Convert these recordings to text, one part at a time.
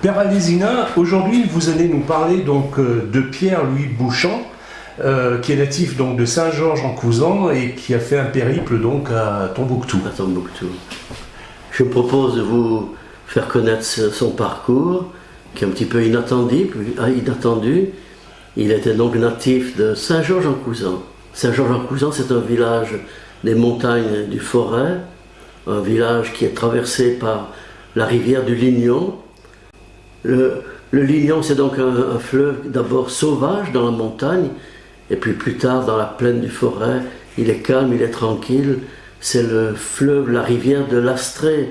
Père Alésina, aujourd'hui vous allez nous parler donc de Pierre-Louis Bouchant, qui est natif donc de Saint-Georges-en-Couzan et qui a fait un périple donc à Tombouctou. À Tombouctou. Je propose de vous faire connaître son parcours, qui est un petit peu inattendu. Il était donc natif de Saint-Georges-en-Couzan. Saint-Georges-en-Couzan, c'est un village des montagnes du Forêt, un village qui est traversé par la rivière du Lignon. Le Lignon, c'est donc un fleuve d'abord sauvage dans la montagne, et puis plus tard dans la plaine du Forêt, il est calme, il est tranquille. C'est le fleuve, la rivière de l'Astrée.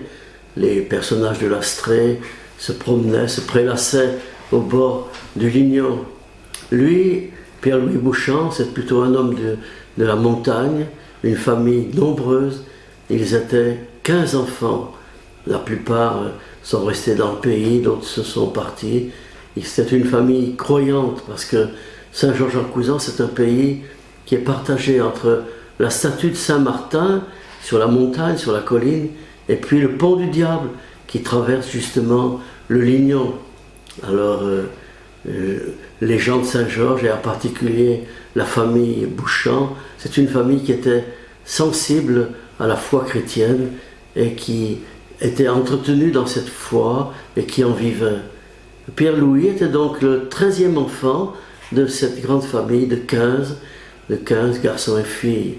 Les personnages de l'Astrée se promenaient, se prélassaient au bord du Lignon. Lui, Pierre-Louis Bouchant, c'est plutôt un homme de la montagne, une famille nombreuse. Ils étaient 15 enfants. La plupart sont restés dans le pays, d'autres se sont partis. C'était une famille croyante parce que Saint-Georges-en-Couzan, c'est un pays qui est partagé entre la statue de Saint-Martin sur la montagne, sur la colline, et puis le pont du Diable qui traverse justement le Lignon. Alors, les gens de Saint-Georges, et en particulier la famille Bouchant, c'est une famille qui était sensible à la foi chrétienne et qui était entretenue dans cette foi et qui en vivait. Pierre-Louis était donc le 13e enfant de cette grande famille de 15 garçons et filles.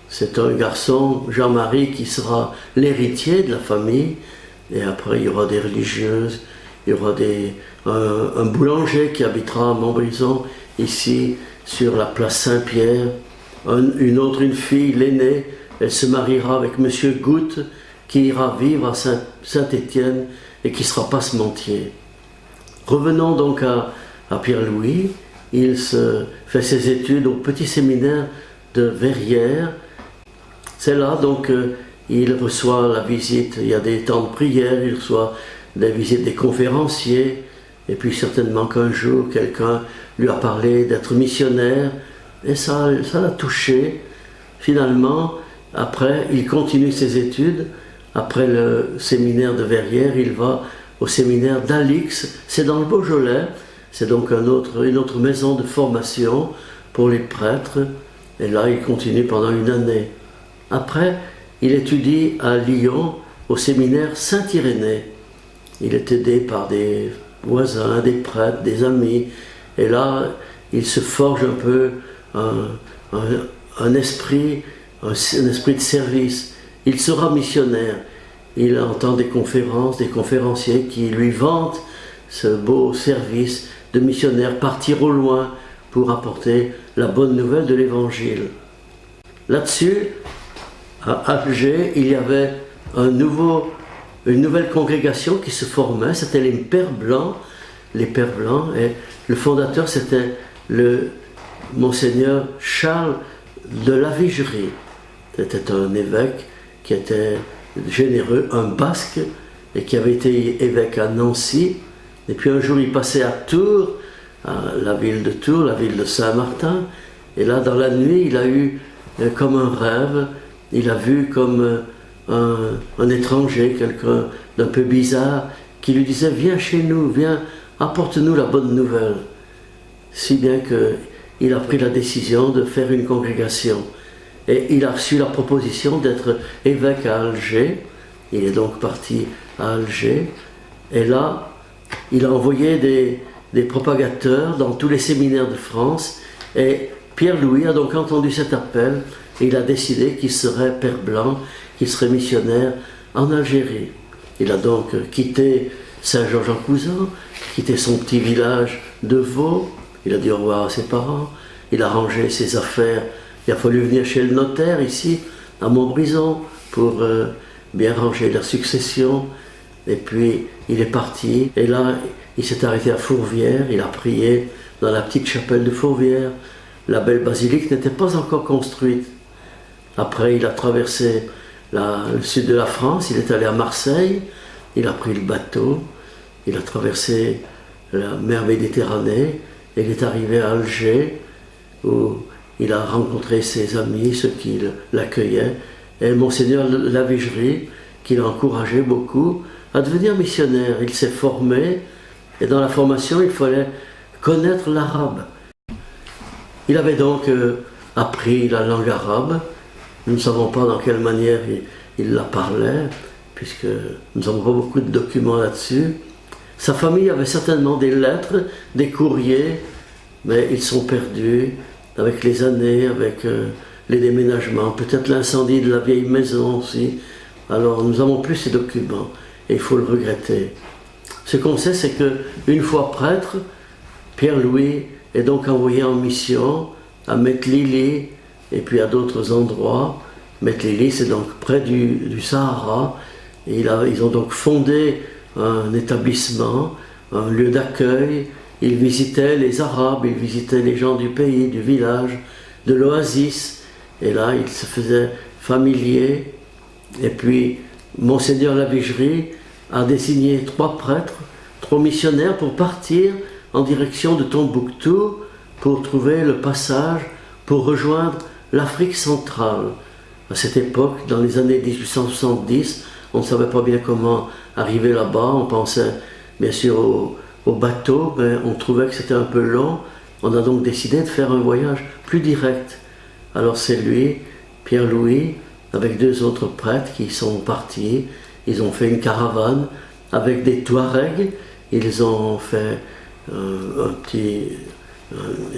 C'est un garçon, Jean-Marie, qui sera l'héritier de la famille, et après il y aura des religieuses, il y aura un boulanger qui habitera à Montbrison, ici sur la place Saint-Pierre, une fille, l'aînée, elle se mariera avec monsieur Goutte, qui ira vivre à Saint-Étienne et qui sera passementier. Revenons donc à Pierre-Louis. Il fait ses études au petit séminaire de Verrières. C'est là donc il reçoit la visite, il y a des temps de prière, il reçoit des visites des conférenciers, et puis certainement qu'un jour quelqu'un lui a parlé d'être missionnaire, et ça l'a touché. Finalement, après, il continue ses études. Après le séminaire de Verrières, il va au séminaire d'Alix, c'est dans le Beaujolais, c'est donc une autre maison de formation pour les prêtres, et là il continue pendant une année. Après, il étudie à Lyon au séminaire Saint-Irénée. Il est aidé par des voisins, des prêtres, des amis, et là il se forge un peu un esprit de service. Il sera missionnaire. Il entend des conférences, des conférenciers qui lui vantent ce beau service de missionnaire, partir au loin pour apporter la bonne nouvelle de l'Évangile. Là-dessus, à Alger, il y avait une nouvelle congrégation qui se formait, c'était les Pères Blancs, et le fondateur c'était le Monseigneur Charles de la Vigerie. C'était un évêque qui était généreux, un basque, et qui avait été évêque à Nancy. Et puis un jour il passait à Tours, à la ville de Tours, la ville de Saint-Martin, et là dans la nuit il a eu comme un rêve, il a vu comme un étranger, quelqu'un d'un peu bizarre, qui lui disait « Viens chez nous, viens, apporte-nous la bonne nouvelle ». Si bien qu'il a pris la décision de faire une congrégation. Et il a reçu la proposition d'être évêque à Alger. Il est donc parti à Alger. Et là, il a envoyé des propagateurs dans tous les séminaires de France. Et Pierre-Louis a donc entendu cet appel. Et il a décidé qu'il serait Père Blanc, qu'il serait missionnaire en Algérie. Il a donc quitté Saint-Georges-en-Couzan, quitté son petit village de Vaud. Il a dit au revoir à ses parents. Il a rangé ses affaires. Il a fallu venir chez le notaire ici, à Montbrison, pour bien ranger la succession. Et puis, il est parti. Et là, il s'est arrêté à Fourvière. Il a prié dans la petite chapelle de Fourvière. La belle basilique n'était pas encore construite. Après, il a traversé le sud de la France. Il est allé à Marseille. Il a pris le bateau. Il a traversé la mer Méditerranée. Et il est arrivé à Alger, où il a rencontré ses amis, ceux qui l'accueillaient, et Monseigneur Lavigerie, qui l'a encouragé beaucoup à devenir missionnaire. Il s'est formé Et dans la formation, il fallait connaître l'arabe. Il avait donc appris la langue arabe. Nous ne savons pas dans quelle manière il la parlait, puisque nous n'avons pas beaucoup de documents là-dessus. Sa famille avait certainement des lettres, des courriers, mais ils sont perdus avec les années, avec les déménagements, peut-être l'incendie de la vieille maison aussi. Alors nous n'avons plus ces documents et il faut le regretter. Ce qu'on sait, c'est qu'une fois prêtre, Pierre-Louis est donc envoyé en mission à Metlili et puis à d'autres endroits. Metlili, c'est donc près du Sahara. Et ils ont donc fondé un établissement, un lieu d'accueil. Ils visitaient les Arabes, ils visitaient les gens du pays, du village, de l'oasis. Et là, ils se faisaient familiers. Et puis, Monseigneur Lavigerie a désigné 3 prêtres, 3 missionnaires pour partir en direction de Tombouctou pour trouver le passage pour rejoindre l'Afrique centrale. À cette époque, dans les années 1870, on ne savait pas bien comment arriver là-bas. On pensait bien sûr au bateau, mais on trouvait que c'était un peu long. On a donc décidé de faire un voyage plus direct. Alors c'est lui, Pierre-Louis, avec 2 autres prêtres qui sont partis. Ils ont fait une caravane avec des Touaregs. Ils ont fait une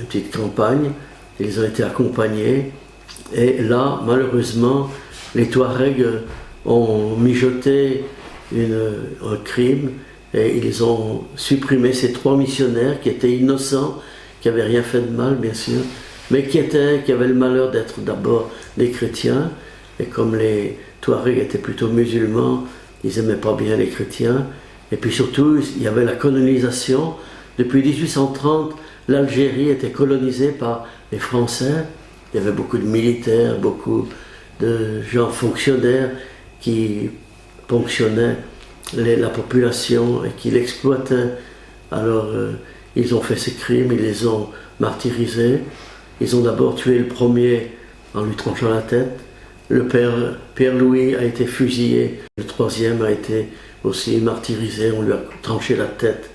petite campagne. Ils ont été accompagnés. Et là, malheureusement, les Touaregs ont mijoté un crime et ils ont supprimé ces 3 missionnaires qui étaient innocents, qui n'avaient rien fait de mal, bien sûr, mais qui avaient le malheur d'être d'abord des chrétiens. Et comme les Touaregs étaient plutôt musulmans, ils n'aimaient pas bien les chrétiens. Et puis surtout, il y avait la colonisation. Depuis 1830, l'Algérie était colonisée par les Français. Il y avait beaucoup de militaires, beaucoup de gens fonctionnaires qui ponctionnaient la population et qui l'exploitaient. Alors, ils ont fait ces crimes, ils les ont martyrisés. Ils ont d'abord tué le premier en lui tranchant la tête. Le père Pierre-Louis a été fusillé. Le 3e a été aussi martyrisé. On lui a tranché la tête.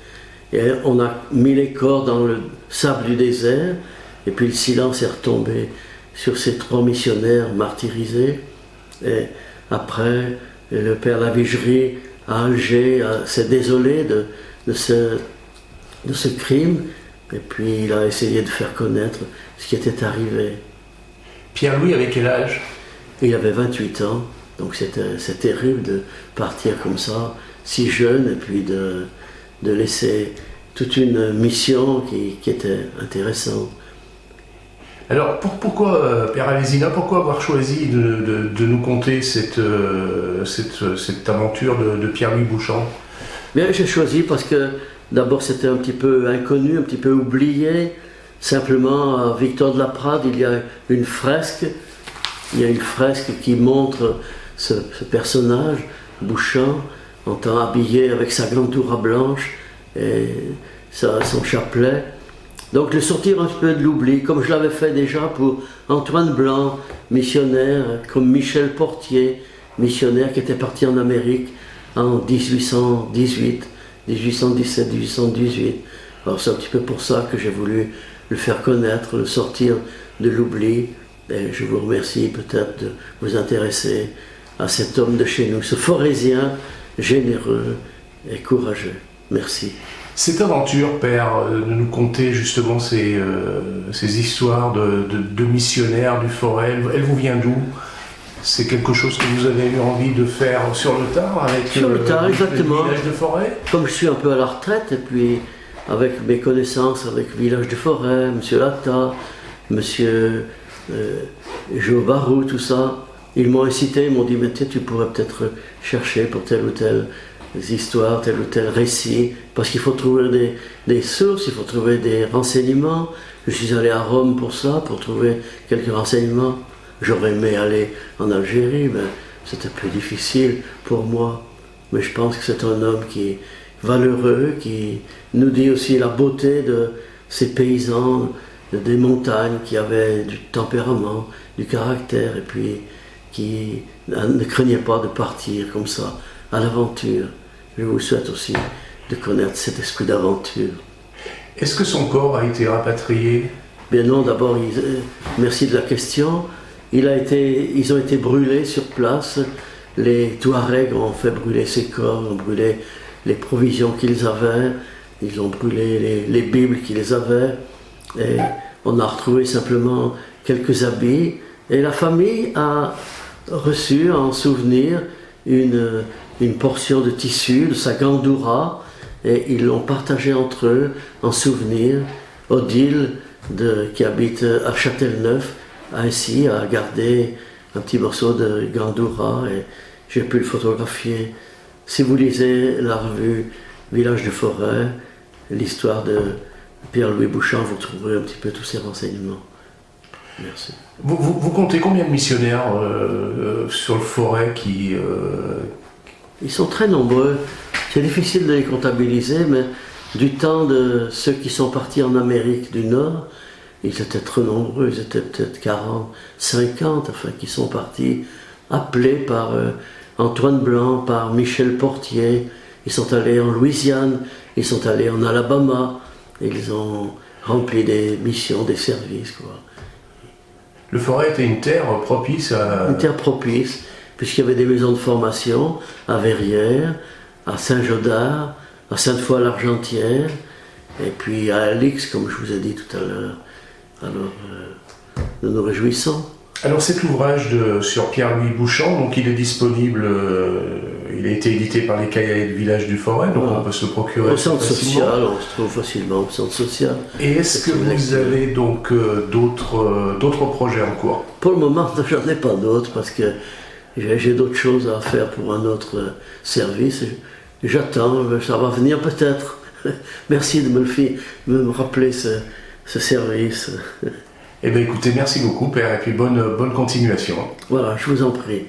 Et on a mis les corps dans le sable du désert. Et puis le silence est retombé sur ces 3 missionnaires martyrisés. Et après, le père Lavigerie à Alger s'est désolé de ce crime. Et puis il a essayé de faire connaître ce qui était arrivé. Pierre-Louis avait quel âge? Il avait 28 ans, donc c'est terrible de partir comme ça, si jeune, et puis de laisser toute une mission qui était intéressante. Alors pourquoi, Père Alésina, pourquoi avoir choisi de nous conter cette aventure de Pierre-Louis Bouchant? Bien, j'ai choisi parce que d'abord c'était un petit peu inconnu, un petit peu oublié. Simplement, à Victor de la Prade, il y a une fresque. Il y a une fresque qui montre ce personnage, Bouchant, en temps habillé avec sa grande toura blanche et son chapelet. Donc le sortir un peu de l'oubli, comme je l'avais fait déjà pour Antoine Blanc, missionnaire, comme Michel Portier, missionnaire qui était parti en Amérique en 1818, 1817, 1818. Alors c'est un petit peu pour ça que j'ai voulu le faire connaître, le sortir de l'oubli. Et je vous remercie peut-être de vous intéresser à cet homme de chez nous, ce Forésien généreux et courageux. Merci. Cette aventure, Père, de nous conter justement ces histoires de missionnaires du Forêt, elle vous vient d'où? C'est quelque chose que vous avez eu envie de faire sur le tard avec sur le tard, exactement. Le village de Forêt? Comme je suis un peu à la retraite, et puis avec mes connaissances avec le village de Forêt, M. Latta, M. Jo Barou, tout ça, ils m'ont incité, ils m'ont dit, mais tu pourrais peut-être chercher pour telle ou telle histoire, tel ou tel récit, parce qu'il faut trouver des sources, il faut trouver des renseignements. Je suis allé à Rome pour ça, pour trouver quelques renseignements. J'aurais aimé aller en Algérie, mais c'était plus difficile pour moi. Mais je pense que c'est un homme qui est valeureux, qui nous dit aussi la beauté de ces paysans, des montagnes qui avaient du tempérament, du caractère, et puis qui ne craignaient pas de partir comme ça à l'aventure. Je vous souhaite aussi de connaître cet esprit d'aventure. Est-ce que son corps a été rapatrié? Bien non, d'abord, merci de la question. Ils ont été brûlés sur place. Les Touaregs ont fait brûler ses corps, ont brûlé les provisions qu'ils avaient, ils ont brûlé les Bibles qu'ils avaient. Et on a retrouvé simplement quelques habits. Et la famille a reçu en souvenir une portion de tissu de sa gandoura. Et ils l'ont partagé entre eux en souvenir. Odile, qui habite à Châtelneuf, ainsi a gardé un petit morceau de gandoura et j'ai pu le photographier. Si vous lisez la revue Village de Forêt, l'histoire de Pierre-Louis Bouchant, vous trouverez un petit peu tous ces renseignements. Merci. Vous comptez combien de missionnaires sur le Forêt qui... Ils sont très nombreux. C'est difficile de les comptabiliser, mais du temps de ceux qui sont partis en Amérique du Nord, ils étaient très nombreux, ils étaient peut-être 40, 50, enfin, qui sont partis, appelés par Antoine Blanc, par Michel Portier. Ils sont allés en Louisiane, ils sont allés en Alabama, ils ont rempli des missions, des services, quoi. Le Forêt était une terre propice à... Une terre propice, puisqu'il y avait des maisons de formation à Verrières, à Saint-Jodard, à Sainte-Foy-l'Argentière, et puis à Alix, comme je vous ai dit tout à l'heure. Alors, nous nous réjouissons. Alors cet ouvrage sur Pierre-Louis Bouchant, donc il est disponible, il a été édité par les Cahiers du Village du Forêt, donc on peut se le procurer au centre facilement. social, on se trouve facilement au centre social. Et est-ce que vous avez donc d'autres projets en cours? Pour le moment, j'en ai pas d'autres parce que j'ai d'autres choses à faire pour un autre service. J'attends, ça va venir peut-être. Merci de me rappeler ce service. Eh bien écoutez, merci beaucoup Père, et puis bonne continuation. Voilà, je vous en prie.